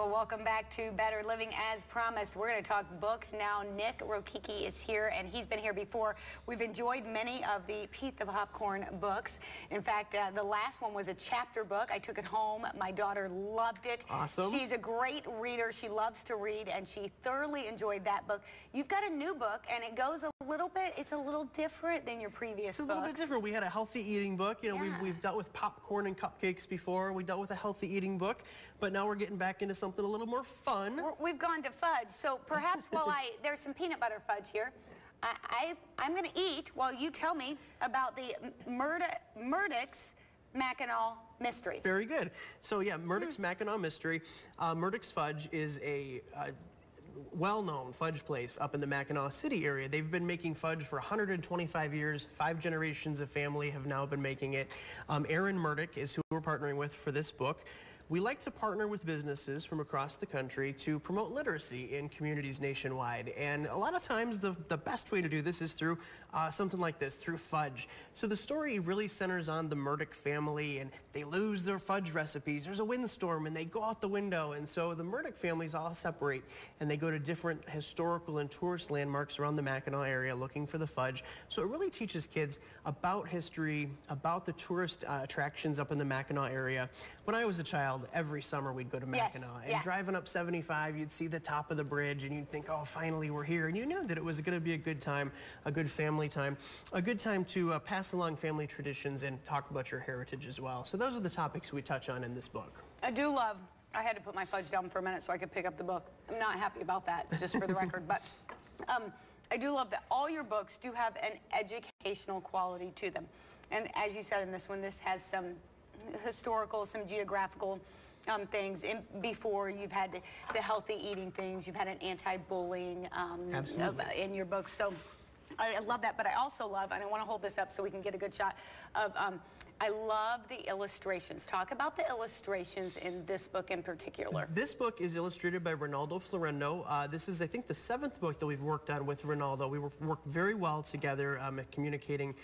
Well, welcome back to Better Living. As promised, we're going to talk books now. Nick Rokicki is here, and he's been here before. We've enjoyed many of the Pete the Popcorn books. In fact, the last one was a chapter book. I took it home. My daughter loved it. Awesome. She's a great reader. She loves to read, and she thoroughly enjoyed that book. You've got a new book, and it goes a little bit, it's a little different than your previous book. It's a little bit different. We had a healthy eating book. You know, we've dealt with popcorn and cupcakes before. We dealt with a healthy eating book, but now we're getting back into something a little more fun. We've gone to fudge, so perhaps while there's some peanut butter fudge here, I'm going to eat while you tell me about the Murdick's Mackinaw mystery. Very good. So yeah, Murdick's Mackinaw mystery. Murdick's Fudge is a well-known fudge place up in the Mackinaw City area. They've been making fudge for 125 years. 5 generations of family have now been making it. Aaron Murdick is who we're partnering with for this book. We like to partner with businesses from across the country to promote literacy in communities nationwide. And a lot of times the best way to do this is through something like this, through fudge. So the story really centers on the Murdick family, and they lose their fudge recipes. There's a windstorm and they go out the window. And so the Murdick families all separate and they go to different historical and tourist landmarks around the Mackinaw area looking for the fudge. So it really teaches kids about history, about the tourist attractions up in the Mackinaw area. When I was a child, every summer we'd go to Mackinaw, and driving up 75, you'd see the top of the bridge and you'd think, oh, finally we're here, and you knew that it was going to be a good time, a good family time, a good time to pass along family traditions and talk about your heritage as well. So those are the topics we touch on in this book. I had to put my fudge down for a minute so I could pick up the book. I'm not happy about that, just for the record, but I do love that all your books do have an educational quality to them. And as you said in this one, this has some historical, some geographical things. Before, you've had the healthy eating things. You've had an anti-bullying in your book. So I love that. But I also love, and I want to hold this up so we can get a good shot of, I love the illustrations. Talk about the illustrations in this book in particular. This book is illustrated by Ronaldo Florendo. This is, I think, the 7th book that we've worked on with Ronaldo. We worked very well together at communicating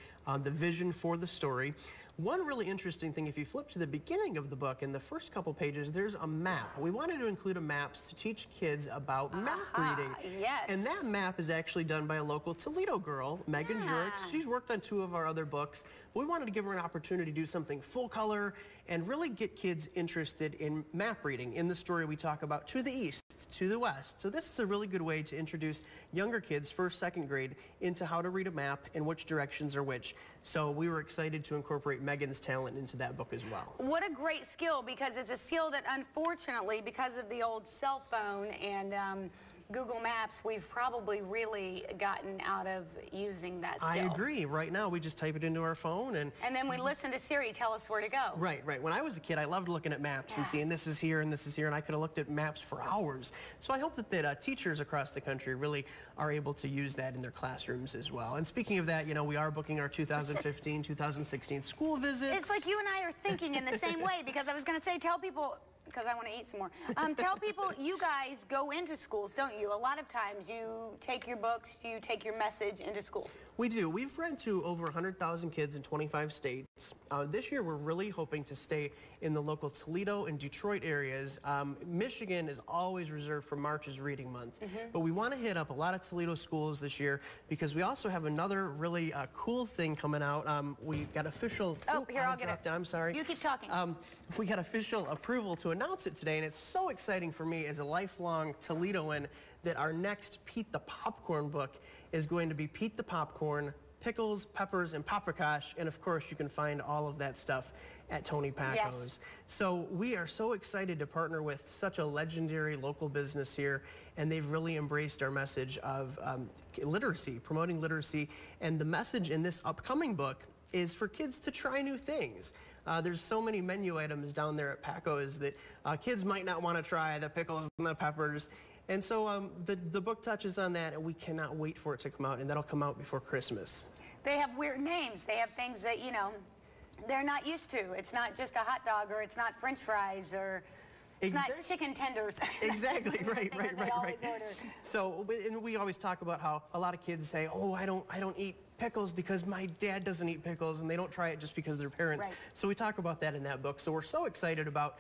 the vision for the story. One really interesting thing, if you flip to the beginning of the book, in the first couple pages, there's a map. We wanted to include a map to teach kids about map reading. Yes. And that map is actually done by a local Toledo girl, Megan Jurek. She's worked on 2 of our other books. But we wanted to give her an opportunity to do something full color and really get kids interested in map reading. In the story, we talk about to the east, to the west. So this is a really good way to introduce younger kids, 1st, 2nd grade, into how to read a map and which directions are which. So we were excited to incorporate Megan's talent into that book as well. What a great skill, because it's a skill that unfortunately, because of the old cell phone and Google Maps, we've probably really gotten out of using that skill. I agree. Right now, we just type it into our phone and then we listen to Siri tell us where to go. Right. When I was a kid, I loved looking at maps and seeing this is here and this is here, and I could have looked at maps for hours. So I hope that teachers across the country really are able to use that in their classrooms as well. And speaking of that, you know, we are booking our 2015, 2016 school visits. It's like you and I are thinking in the same way, because I was going to say, tell people, because I want to eat some more. Tell people, you guys go into schools, don't you? A lot of times you take your books, you take your message into schools. We do. We've read to over 100,000 kids in 25 states. This year, we're really hoping to stay in the local Toledo and Detroit areas. Michigan is always reserved for March's Reading Month. But we want to hit up a lot of Toledo schools this year, because we also have another really cool thing coming out. We got official... Here, I'll get it. I'm sorry. You keep talking. We got official approval to announce it today, and it's so exciting for me as a lifelong Toledoan that our next Pete the Popcorn book is going to be Pete the Popcorn, Pickles, Peppers, and Paprikash, and of course you can find all of that stuff at Tony Packo's. Yes. So we are so excited to partner with such a legendary local business here, and they've really embraced our message of literacy, promoting literacy, and the message in this upcoming book is for kids to try new things. There's so many menu items down there at Packo's that kids might not want to try, the pickles and the peppers. And so the book touches on that, and we cannot wait for it to come out, and that'll come out before Christmas. They have weird names. They have things that, you know, they're not used to. It's not just a hot dog, or it's not French fries, or it's not chicken tenders. Exactly, right. Always order. So, and we always talk about how a lot of kids say, oh, I don't eat pickles because my dad doesn't eat pickles, and they don't try it just because their parents. Right. So we talk about that in that book. So we're so excited about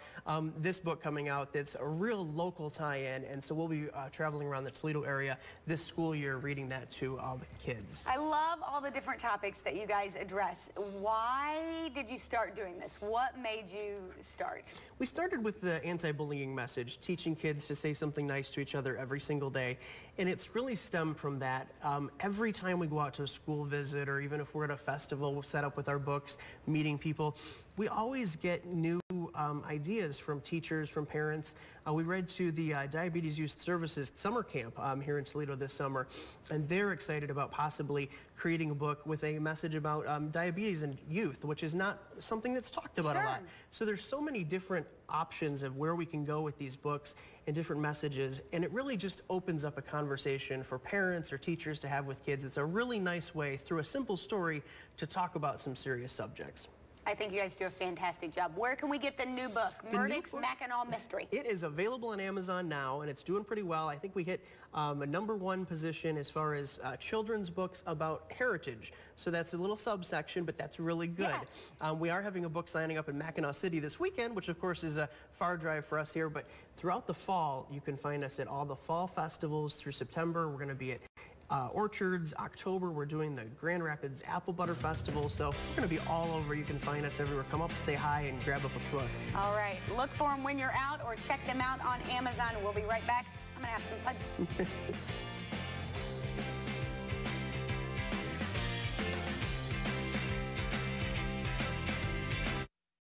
this book coming out that's a real local tie-in, and so we'll be traveling around the Toledo area this school year reading that to all the kids. I love all the different topics that you guys address. Why did you start doing this? What made you start? We started with the anti-bullying message, teaching kids to say something nice to each other every single day, and it's really stemmed from that. Every time we go out to a school visit, or even if we're at a festival, we'll set up with our books, meeting people, we always get new ideas from teachers, from parents. We read to the Diabetes Youth Services summer camp here in Toledo this summer, and they're excited about possibly creating a book with a message about diabetes in youth, which is not something that's talked about a lot. So there's so many different options of where we can go with these books and different messages, and it really just opens up a conversation for parents or teachers to have with kids. It's a really nice way, through a simple story, to talk about some serious subjects. I think you guys do a fantastic job. Where can we get the new book, Murdick's Mackinaw Mystery? It is available on Amazon now, and it's doing pretty well. I think we hit a #1 position as far as children's books about heritage. So that's a little subsection, but that's really good. Yeah. We are having a book signing up in Mackinaw City this weekend, which of course is a far drive for us here, but throughout the fall, you can find us at all the fall festivals through September. We're going to be at Orchards. October, we're doing the Grand Rapids Apple Butter Festival, so we're going to be all over. You can find us everywhere. Come up, say hi, and grab up a book. All right. Look for them when you're out, or check them out on Amazon. We'll be right back. I'm going to have some fudge.